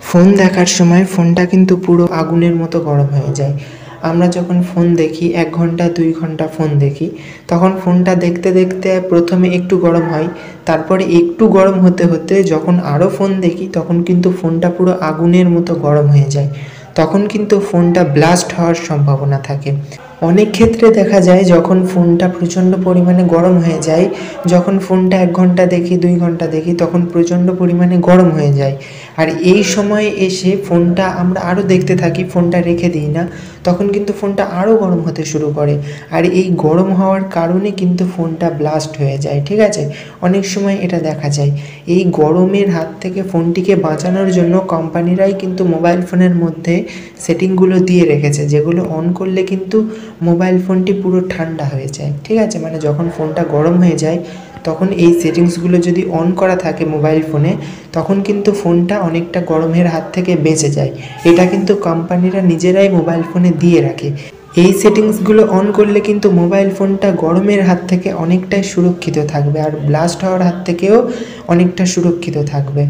Phone দেখার সময় ফোনটা কিন্তু পুরো আগুনের মতো গরম হয়ে যায়। আমরা যখন ফোন দেখি ১ ঘন্টা ২ ঘন্টা ফোন দেখি, তখন ফোনটা দেখতে দেখতে প্রথমে একটু গরম হয়, তারপরে একটু গরম হতে হতে যখন আরও ফোন দেখি তখন কিন্তু ফোনটা পুরো আগুনের মতো গরম হয়ে যায়। তখন কিন্তু ফোনটা ব্লাস্ট হওয়ার সম্ভাবনা থাকে। অনেক ক্ষেত্রে দেখা যায় যখন ফোনটা প্রচণ্ড পরিমাণে গরম হয়ে যায়, যখন ফোনটা ১ ঘন্টা দেখি ২ ঘন্টা দেখি তখন প্রচণ্ড পরিমাণে গরম হয়ে যায়। আর এই সময়ে এসে ফোনটা আমরা আরও দেখতে থাকি, ফোনটা রেখে দিই না, তখন কিন্তু ফোনটা আরও গরম হতে শুরু করে। আর এই গরম হওয়ার কারণে কিন্তু ফোনটা ব্লাস্ট হয়ে যায়, ঠিক আছে? অনেক সময় এটা দেখা যায়। এই গরমের হাত থেকে ফোনটিকে বাঁচানোর জন্য কোম্পানিরাই কিন্তু মোবাইল ফোনের মধ্যে সেটিংগুলো দিয়ে রেখেছে, যেগুলো অন করলে কিন্তু মোবাইল ফোনটি পুরো ঠান্ডা হয়ে যায়, ঠিক আছে? মানে যখন ফোনটা গরম হয়ে যায় তখন এই সেটিংসগুলো যদি অন করা থাকে মোবাইল ফোনে, তখন কিন্তু ফোনটা অনেকটা গরমের হাত থেকে বেঁচে যায়। এটা কিন্তু কোম্পানিরা নিজেরাই মোবাইল ফোনে দিয়ে রাখে। এই সেটিংসগুলো অন করলে কিন্তু মোবাইল ফোনটা গরমের হাত থেকে অনেকটাই সুরক্ষিত থাকবে, আর ব্লাস্ট হওয়ার হাত থেকেও অনেকটা সুরক্ষিত থাকবে।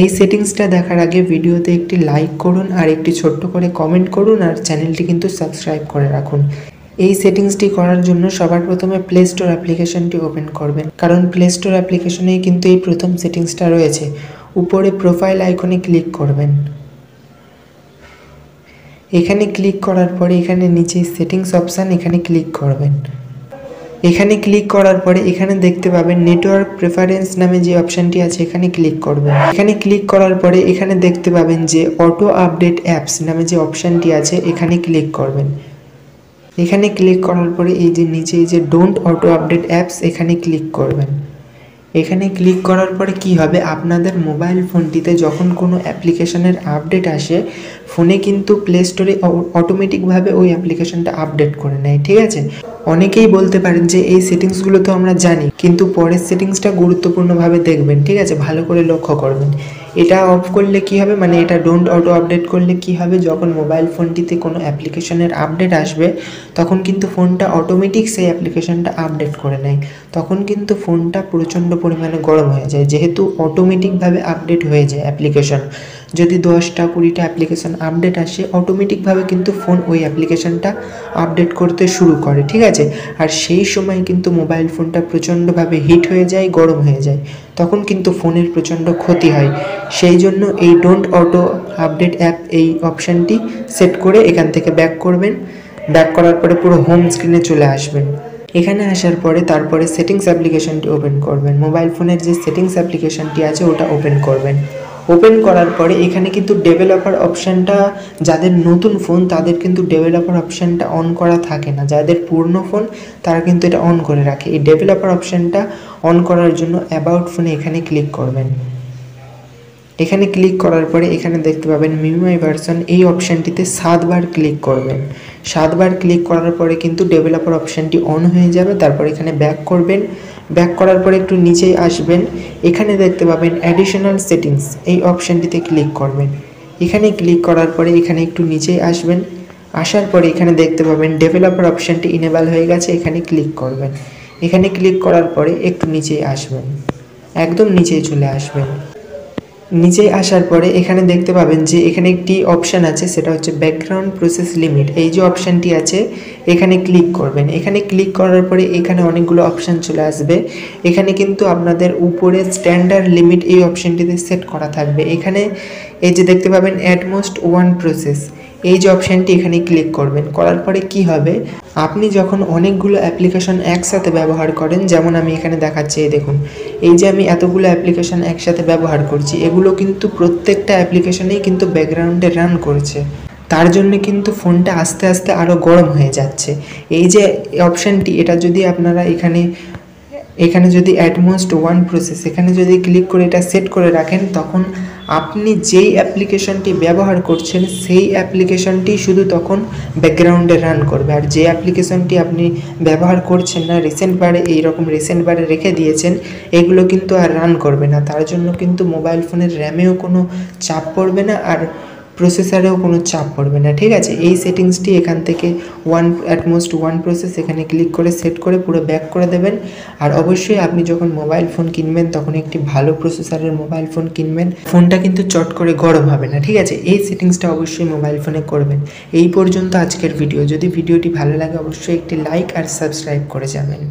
এই সেটিংসটা দেখার আগে ভিডিওতে একটি লাইক করুন, আর একটি ছোট্ট করে কমেন্ট করুন, আর চ্যানেলটি কিন্তু সাবস্ক্রাইব করে রাখুন। এই সেটিংসটি করার জন্য সবার প্রথমে প্লে স্টোর অ্যাপ্লিকেশনটি ওপেন করবেন, কারণ প্লে স্টোর অ্যাপ্লিকেশনেই কিন্তু এই প্রথম সেটিংসটা রয়েছে। উপরে প্রোফাইল আইকনে ক্লিক করবেন। এখানে ক্লিক করার পরে এখানে নিচে সেটিংস অপশান, এখানে ক্লিক করবেন। এখানে ক্লিক করার পরে এখানে দেখতে পাবেন নেটওয়ার্ক প্রেফারেন্স নামে যে অপশানটি আছে, এখানে ক্লিক করবেন। এখানে ক্লিক করার পরে এখানে দেখতে পাবেন যে অটো আপডেট অ্যাপস নামে যে অপশানটি আছে, এখানে ক্লিক করবেন। এখানে ক্লিক করার পরে এই যে নিচে এই যে ডোন্ট অটো আপডেট অ্যাপস, এখানে ক্লিক করবেন। এখানে ক্লিক করার পরে কি হবে, আপনাদের মোবাইল ফোনটিতে যখন কোনো অ্যাপ্লিকেশনের আপডেট আসে, ফোনে কিন্তু প্লে স্টোরে অটোমেটিকভাবে ওই অ্যাপ্লিকেশনটা আপডেট করে নেয়, ঠিক আছে? অনেকেই বলতে পারেন যে এই সেটিংসগুলো তো আমরা জানি, কিন্তু পরের সেটিংসটা গুরুত্বপূর্ণভাবে দেখবেন, ঠিক আছে? ভালো করে লক্ষ্য করবেন। এটা অফ করলে কি হবে, মানে এটা ডোন্ট অটো আপডেট করলে কি হবে, যখন মোবাইল ফোনটিতে কোনো অ্যাপ্লিকেশনের আপডেট আসবে তখন কিন্তু ফোনটা অটোমেটিক সেই অ্যাপ্লিকেশনটা আপডেট করে নেয়। তখন কিন্তু ফোনটা প্রচণ্ড পরিমাণে গরম হয়ে যায়, যেহেতু অটোমেটিকভাবে আপডেট হয়ে যায় অ্যাপ্লিকেশন। যদি 10টা 20টা অ্যাপ্লিকেশন আপডেট আসে, অটোমেটিকভাবে কিন্তু ফোন ওই অ্যাপ্লিকেশনটা আপডেট করতে শুরু করে, ঠিক আছে? আর সেই সময় কিন্তু মোবাইল ফোনটা প্রচণ্ডভাবে হিট হয়ে যায়, গরম হয়ে যায়, তখন কিন্তু ফোনের প্রচণ্ড ক্ষতি হয়। সেই জন্য এই ডোন্ট অটো আপডেট অ্যাপ এই অপশানটি সেট করে এখান থেকে ব্যাক করবেন। ব্যাক করার পরে পুরো হোম স্ক্রিনে চলে আসবেন। এখানে আসার পরে তারপরে সেটিংস অ্যাপ্লিকেশনটি ওপেন করবেন। মোবাইল ফোনের যে সেটিংস অ্যাপ্লিকেশনটি আছে ওটা ওপেন করবেন। ওপেন করার পরে এখানে কিন্তু ডেভেলপার অপশানটা, যাদের নতুন ফোন তাদের কিন্তু ডেভেলপার অপশানটা অন করা থাকে না, যাদের পুরনো ফোন তারা কিন্তু এটা অন করে রাখে। এই ডেভেলপার অপশানটা অন করার জন্য অ্যাবাউট ফোনে এখানে ক্লিক করবেন। এখানে ক্লিক করার পরে এখানে দেখতে পাবেন মিউআই ভার্সন, এই অপশানটিতে 7 বার ক্লিক করবেন। 7 বার ক্লিক করার পরে কিন্তু ডেভেলপার অপশানটি অন হয়ে যাবে। তারপর এখানে ব্যাক করবেন। ব্যাক করার পরে একটু নিচেই আসবেন, এখানে দেখতে পাবেন অ্যাডিশনাল সেটিংস, এই অপশানটিতে ক্লিক করবেন। এখানে ক্লিক করার পরে এখানে একটু নিচেই আসবেন। আসার পরে এখানে দেখতে পাবেন ডেভেলপার অপশানটি ইনেবল হয়ে গেছে, এখানে ক্লিক করবেন। এখানে ক্লিক করার পরে একটু নিচেই আসবেন, একদম নিচেই চলে আসবেন। নিচে আসার পরে এখানে দেখতে পাবেন যে এখানে একটি অপশান আছে, সেটা হচ্ছে ব্যাকগ্রাউন্ড প্রসেস লিমিট। এই যে অপশানটি আছে এখানে ক্লিক করবেন। এখানে ক্লিক করার পরে এখানে অনেকগুলো অপশান চলে আসবে। এখানে কিন্তু আপনাদের উপরে স্ট্যান্ডার্ড লিমিট এই অপশানটিতে সেট করা থাকবে। এখানে এই যে দেখতে পাবেন অ্যাটমোস্ট 1 প্রসেস, এই যে অপশানটি এখানে ক্লিক করবেন। করার পরে কি হবে, আপনি যখন অনেকগুলো অ্যাপ্লিকেশন একসাথে ব্যবহার করেন, যেমন আমি এখানে দেখাচ্ছি, এই দেখুন এই যে আমি এতগুলো অ্যাপ্লিকেশন একসাথে ব্যবহার করছি, এগুলো কিন্তু প্রত্যেকটা অ্যাপ্লিকেশনেই কিন্তু ব্যাকগ্রাউন্ডে রান করছে, তার জন্য কিন্তু ফোনটা আস্তে আস্তে আরও গরম হয়ে যাচ্ছে। এই যে অপশানটি, এটা যদি আপনারা এখানে যদি অ্যাটমোস্ট 1 প্রসেস এখানে যদি ক্লিক করে এটা সেট করে রাখেন, তখন আপনি যেই অ্যাপ্লিকেশনটি ব্যবহার করছেন সেই অ্যাপ্লিকেশনটি শুধু তখন ব্যাকগ্রাউন্ডে রান করবে, আর যে অ্যাপ্লিকেশনটি আপনি ব্যবহার করছেন না, রিসেন্ট বারে রেখে দিয়েছেন, এগুলো কিন্তু আর রান করবে না। তার জন্য কিন্তু মোবাইল ফোনের র্যামেও কোনো চাপ পড়বে না, আর প্রসেসরেও কোনো চাপ পড়বে না, ঠিক আছে। এই সেটিংসটি এখান থেকে অ্যাটমোস্ট ওয়ান প্রসেস এখানে ক্লিক করে সেট করে পুরো ব্যাক করে দেবেন। আর অবশ্যই আপনি যখন মোবাইল ফোন কিনবেন তখন একটি ভালো প্রসেসরের মোবাইল ফোন কিনবেন, ফোনটা কিন্তু চট করে গরম হবে না, ঠিক আছে। এই সেটিংসটা অবশ্যই মোবাইল ফোনে করবেন। এই পর্যন্ত আজকের ভিডিও। যদি ভিডিওটি ভালো লাগে অবশ্যই একটি লাইক আর সাবস্ক্রাইব করে যাবেন।